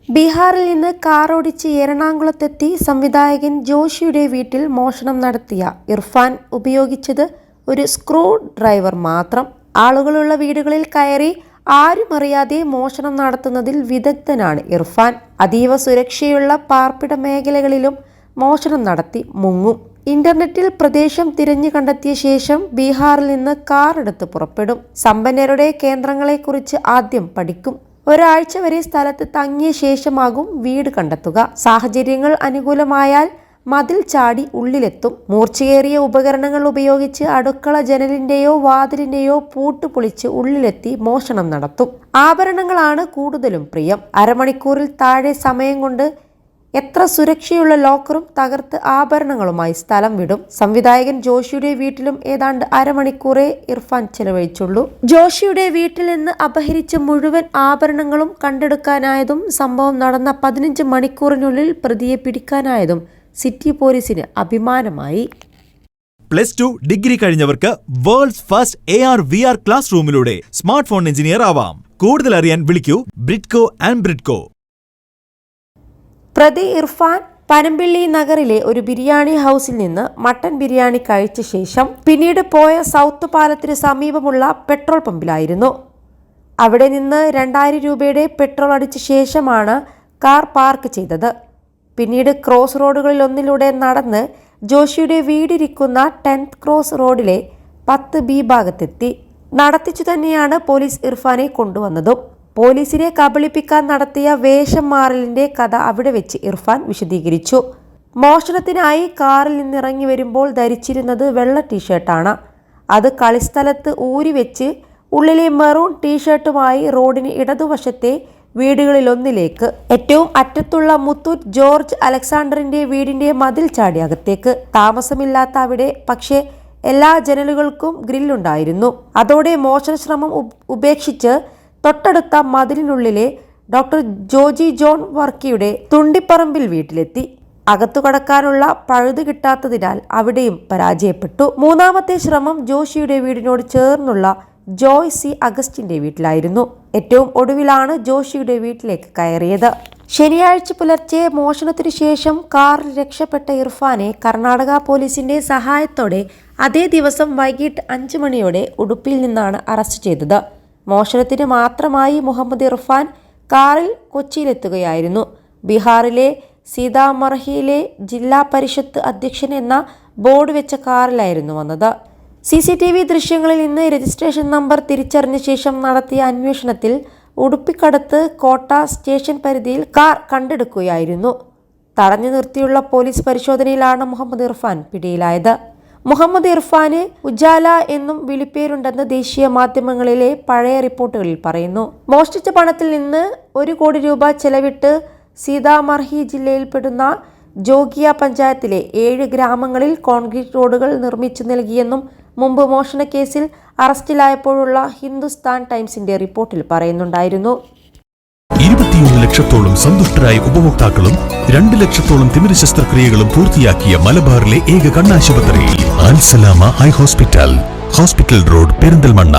ബീഹാറിൽ നിന്ന് കാറോടിച്ച് എറണാകുളത്തെത്തി സംവിധായകൻ ജോഷിയുടെ വീട്ടിൽ മോഷണം നടത്തിയ ഇർഫാൻ ഉപയോഗിച്ചത് ഒരു സ്ക്രൂ ഡ്രൈവർ മാത്രം. ആളുകളുള്ള വീടുകളിൽ കയറി ആരുമറിയാതെ മോഷണം നടത്തുന്നതിൽ വിദഗ്ധനാണ് ഇർഫാൻ. അതീവ സുരക്ഷയുള്ള പാർപ്പിട മേഖലകളിലും മോഷണം നടത്തി മുങ്ങും. ഇന്റർനെറ്റിൽ പ്രദേശം തിരഞ്ഞു കണ്ടെത്തിയ ശേഷം ബീഹാറിൽ നിന്ന് കാർ എടുത്ത് പുറപ്പെടും. സമ്പന്നരുടെ കേന്ദ്രങ്ങളെക്കുറിച്ച് ആദ്യം പഠിക്കും. ഒരാഴ്ച വരെ സ്ഥലത്ത് തങ്ങിയ ശേഷമാകും വീട് കണ്ടെത്തുക. സാഹചര്യങ്ങൾ അനുകൂലമായാൽ മതിൽ ചാടി ഉള്ളിലെത്തും. മൂർച്ചയേറിയ ഉപകരണങ്ങൾ ഉപയോഗിച്ച് അടുക്കള ജനലിന്റെയോ വാതിലിന്റെയോ പൂട്ട് പൊളിച്ച് ഉള്ളിലെത്തി മോഷണം നടത്തും. ആഭരണങ്ങളാണ് കൂടുതലും പ്രിയം. അരമണിക്കൂറിൽ താഴെ സമയം കൊണ്ട് എത്ര സുരക്ഷയുള്ള ലോക്കറും തകർത്ത് ആഭരണങ്ങളുമായി സ്ഥലം വിടും. സംവിധായകൻ ജോഷിയുടെ വീട്ടിലും ഏതാണ്ട് അരമണിക്കൂറേ ഇർഫാൻ ചെലവഴിച്ചുള്ളൂ. ജോഷിയുടെ വീട്ടിൽ നിന്ന് അപഹരിച്ച മുഴുവൻ ആഭരണങ്ങളും കണ്ടെടുക്കാനായതും സംഭവം നടന്ന 15 മണിക്കൂറിനുള്ളിൽ പ്രതിയെ പിടിക്കാനായതും സിറ്റി പോലീസിന് അഭിമാനമായി. +2 ഡിഗ്രി കഴിഞ്ഞവർക്ക് വേൾഡ്സ് ഫസ്റ്റ് AR/VR ക്ലാസ് റൂമിലൂടെ സ്മാർട്ട് ഫോൺ എഞ്ചിനീയർ ആവാം. കൂടുതൽ അറിയാൻ വിളിക്കൂ ബ്രിഡ്കോ ആൻഡ് ബ്രിഡ്കോ. പ്രതി ഇർഫാൻ പനമ്പിള്ളി നഗറിലെ ഒരു ബിരിയാണി ഹൗസിൽ നിന്ന് മട്ടൻ ബിരിയാണി കഴിച്ച ശേഷം പിന്നീട് പോയ സൗത്ത് പാലത്തിന് സമീപമുള്ള പെട്രോൾ പമ്പിലായിരുന്നു. അവിടെ നിന്ന് 2000 രൂപയുടെ പെട്രോൾ അടിച്ച ശേഷമാണ് കാർ പാർക്ക് ചെയ്തത്. പിന്നീട് ക്രോസ് റോഡുകളിൽ ഒന്നിലൂടെ നടന്ന് ജോഷിയുടെ വീടിരിക്കുന്ന 10th ക്രോസ് റോഡിലെ 10B ഭാഗത്തെത്തി. നടത്തിച്ചു തന്നെയാണ് പോലീസ് ഇർഫാനെ കൊണ്ടുവന്നതും. പോലീസിനെ കബളിപ്പിക്കാൻ നടത്തിയ വേഷം മാറലിന്റെ കഥ അവിടെ വെച്ച് ഇർഫാൻ വിശദീകരിച്ചു. മോഷണത്തിനായി കാറിൽ നിന്നിറങ്ങി വരുമ്പോൾ ധരിച്ചിരുന്നത് വെള്ള ടീഷർട്ടാണ്. അത് കളിസ്ഥലത്ത് ഊരിവെച്ച് ഉള്ളിലെ മെറൂൺ ടീഷർട്ടുമായി റോഡിന് ഇടതുവശത്തെ വീടുകളിലൊന്നിലേക്ക്, ഏറ്റവും അറ്റത്തുള്ള മുത്തൂറ്റ് ജോർജ് അലക്സാണ്ടറിന്റെ വീടിന്റെ മതിൽ ചാടി അകത്തേക്ക്. താമസമില്ലാത്ത അവിടെ പക്ഷേ എല്ലാ ജനലുകൾക്കും ഗ്രില്ലുണ്ടായിരുന്നു. അതോടെ മോഷണ ശ്രമം ഉപേക്ഷിച്ച് തൊട്ടടുത്ത മതിലിനുള്ളിലെ ഡോക്ടർ ജോജി ജോൺ വർക്കിയുടെ തുണ്ടിപ്പറമ്പിൽ വീട്ടിലെത്തി. അകത്തു കടക്കാനുള്ള പഴുത് കിട്ടാത്തതിനാൽ അവിടെയും പരാജയപ്പെട്ടു. മൂന്നാമത്തെ ശ്രമം ജോഷിയുടെ വീടിനോട് ചേർന്നുള്ള ജോയ് സി അഗസ്റ്റിന്റെ വീട്ടിലായിരുന്നു. ഏറ്റവും ഒടുവിലാണ് ജോഷിയുടെ വീട്ടിലേക്ക് കയറിയത്. ശനിയാഴ്ച പുലർച്ചെ മോഷണത്തിനു ശേഷം കാറിൽ രക്ഷപ്പെട്ട ഇർഫാനെ കർണാടക പോലീസിന്റെ സഹായത്തോടെ അതേ ദിവസം വൈകിട്ട് 5 മണിയോടെ ഉടുപ്പിയിൽ നിന്നാണ് അറസ്റ്റ് ചെയ്തത്. മോഷണത്തിന് മാത്രമായി മുഹമ്മദ് ഇർഫാൻ കാറിൽ കൊച്ചിയിലെത്തുകയായിരുന്നു. ബീഹാറിലെ സീതാമർഹിയിലെ ജില്ലാ പരിഷത്ത് അധ്യക്ഷൻ എന്ന ബോർഡ് വെച്ച കാറിലായിരുന്നു വന്നത്. CCTV ദൃശ്യങ്ങളിൽ നിന്ന് രജിസ്ട്രേഷൻ നമ്പർ തിരിച്ചറിഞ്ഞ ശേഷം നടത്തിയ അന്വേഷണത്തിൽ ഉടുപ്പിക്കടുത്ത് കോട്ട സ്റ്റേഷൻ പരിധിയിൽ കാർ കണ്ടെടുക്കുകയായിരുന്നു. തടഞ്ഞു നിർത്തിയുള്ള പോലീസ് പരിശോധനയിലാണ് മുഹമ്മദ് ഇർഫാൻ പിടിയിലായത്. മുഹമ്മദ് ഇർഫാന് ഉജാല എന്നും വിളിപ്പേരുണ്ടെന്ന് ദേശീയ മാധ്യമങ്ങളിലെ പഴയ റിപ്പോർട്ടുകളിൽ പറയുന്നു. മോഷ്ടിച്ച പണത്തിൽ നിന്ന് 1 കോടി രൂപ ചെലവിട്ട് സീതാമർഹി ജില്ലയിൽപ്പെടുന്ന ജോഗിയ പഞ്ചായത്തിലെ 7 ഗ്രാമങ്ങളിൽ കോൺക്രീറ്റ് റോഡുകൾ നിർമ്മിച്ചു നൽകിയെന്നും മുമ്പ് മോഷണ കേസിൽ അറസ്റ്റിലായപ്പോഴുള്ള ഹിന്ദുസ്ഥാൻ ടൈംസിന്റെ റിപ്പോർട്ടിൽ പറയുന്നുണ്ടായിരുന്നു. 21 ലക്ഷത്തോളം സന്തുഷ്ടരായ ഉപഭോക്താക്കളും 2 ലക്ഷത്തോളം തിമിര ശസ്ത്രക്രിയകളും പൂർത്തിയാക്കിയ മലബാറിലെ ഏക കണ്ണാശുപത്രി അൽ സലാമ ഐ ഹോസ്പിറ്റൽ റോഡ് പെരിന്തൽമണ്ണ.